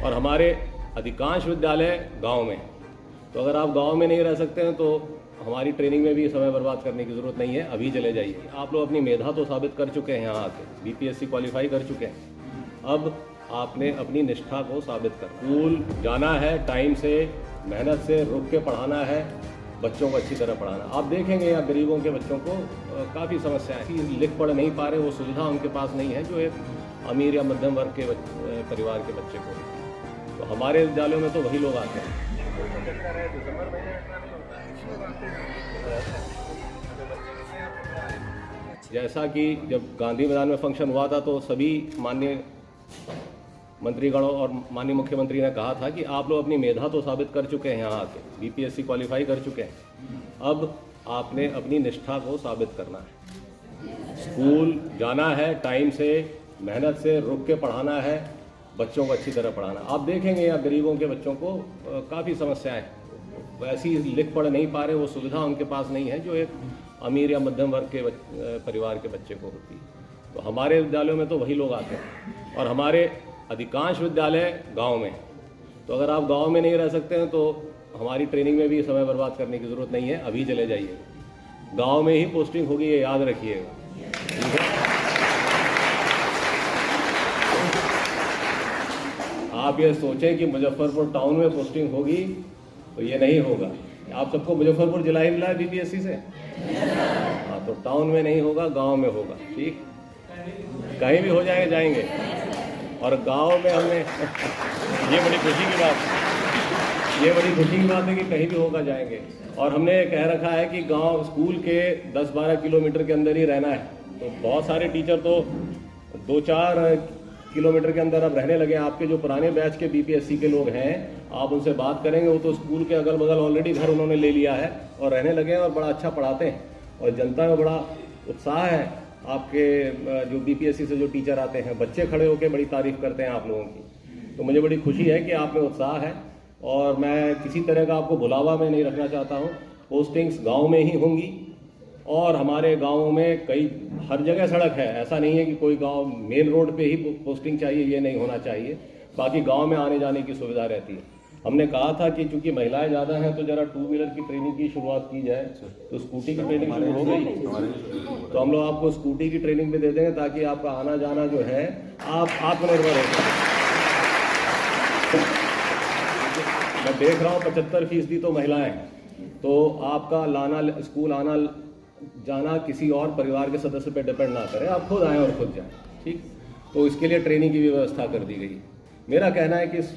और हमारे अधिकांश विद्यालय गांव में। तो अगर आप गांव में नहीं रह सकते हैं तो हमारी ट्रेनिंग में भी समय बर्बाद करने की ज़रूरत नहीं है, अभी चले जाइए। आप लोग अपनी मेधा तो साबित कर चुके हैं, यहाँ आके बीपीएससी क्वालिफाई कर चुके हैं। अब आपने अपनी निष्ठा को साबित करना। स्कूल जाना है टाइम से, मेहनत से, रुक के पढ़ाना है, बच्चों को अच्छी तरह पढ़ाना। आप देखेंगे यहाँ गरीबों के बच्चों को काफ़ी समस्याएं कि लिख पढ़ नहीं पा रहे, वो सुविधा उनके पास नहीं है जो एक अमीर या मध्यम वर्ग के परिवार के बच्चे को होती है। तो हमारे विद्यालयों में तो वही लोग आते हैं। जैसा कि जब गांधी मैदान में फंक्शन हुआ था तो सभी माननीय मंत्रीगणों और माननीय मुख्यमंत्री ने कहा था कि आप लोग अपनी मेधा तो साबित कर चुके हैं, यहाँ आके बीपीएससी क्वालिफाई कर चुके हैं। अब आपने अपनी निष्ठा को साबित करना है। स्कूल जाना है टाइम से, मेहनत से, रुक के पढ़ाना है, बच्चों को अच्छी तरह पढ़ाना। आप देखेंगे यहाँ गरीबों के बच्चों को काफ़ी समस्याएं, वैसी लिख पढ़ नहीं पा रहे, वो सुविधा उनके पास नहीं है जो एक अमीर या मध्यम वर्ग के परिवार के बच्चे को होती है। तो हमारे विद्यालयों में तो वही लोग आते हैं और हमारे अधिकांश विद्यालय गांव में। तो अगर आप गांव में नहीं रह सकते हैं तो हमारी ट्रेनिंग में भी समय बर्बाद करने की ज़रूरत नहीं है, अभी चले जाइए। गांव में ही पोस्टिंग होगी, ये याद रखिएगा, ठीक है। आप ये सोचें कि मुजफ्फरपुर टाउन में पोस्टिंग होगी तो ये नहीं होगा। आप सबको मुजफ्फरपुर जिला ही मिला है बीपीएससी से, हाँ, तो टाउन में नहीं होगा, गांव में होगा, ठीक। कहीं भी हो जाएंगे, जाएंगे। और गांव में हमने ये बड़ी खुशी की बात है कि कहीं भी होगा, जाएंगे। और हमने कह रखा है कि गांव स्कूल के 10-12 किलोमीटर के अंदर ही रहना है। तो बहुत सारे टीचर तो 2-4 किलोमीटर के अंदर अब रहने लगे हैं। आपके जो पुराने बैच के बीपीएससी के लोग हैं, आप उनसे बात करेंगे, वो तो स्कूल के अगल बगल ऑलरेडी घर उन्होंने ले लिया है और रहने लगे हैं और बड़ा अच्छा पढ़ाते हैं। और जनता में बड़ा उत्साह है। आपके जो बीपीएससी से जो टीचर आते हैं, बच्चे खड़े होकर बड़ी तारीफ करते हैं आप लोगों की। तो मुझे बड़ी खुशी है कि आप में उत्साह है और मैं किसी तरह का आपको भुलावा में नहीं रखना चाहता हूँ। पोस्टिंग्स गाँव में ही होंगी और हमारे गाँवों में हर जगह सड़क है। ऐसा नहीं है कि कोई गांव मेन रोड पे ही पोस्टिंग चाहिए, ये नहीं होना चाहिए। बाकी गांव में आने जाने की सुविधा रहती है। हमने कहा था कि चूंकि महिलाएं ज़्यादा हैं तो जरा 2 व्हीलर की ट्रेनिंग की शुरुआत की जाए। तो स्कूटी की ट्रेनिंग शुरू हो गई, तो हम लोग आपको स्कूटी की ट्रेनिंग भी दे देंगे ताकि आपका आना जाना जो है आप आत्मनिर्भर हो सकें। मैं देख रहा हूँ 75% तो महिलाएं, तो आपका स्कूल आना जाना किसी और परिवार के सदस्य पे डिपेंड ना करें, आप खुद आएँ और खुद जाएं, ठीक। तो इसके लिए ट्रेनिंग की भी व्यवस्था कर दी गई। मेरा कहना है कि इस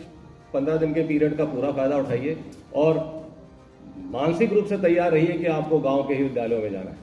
15 दिन के पीरियड का पूरा फायदा उठाइए और मानसिक रूप से तैयार रहिए कि आपको गांव के ही विद्यालयों में जाना है।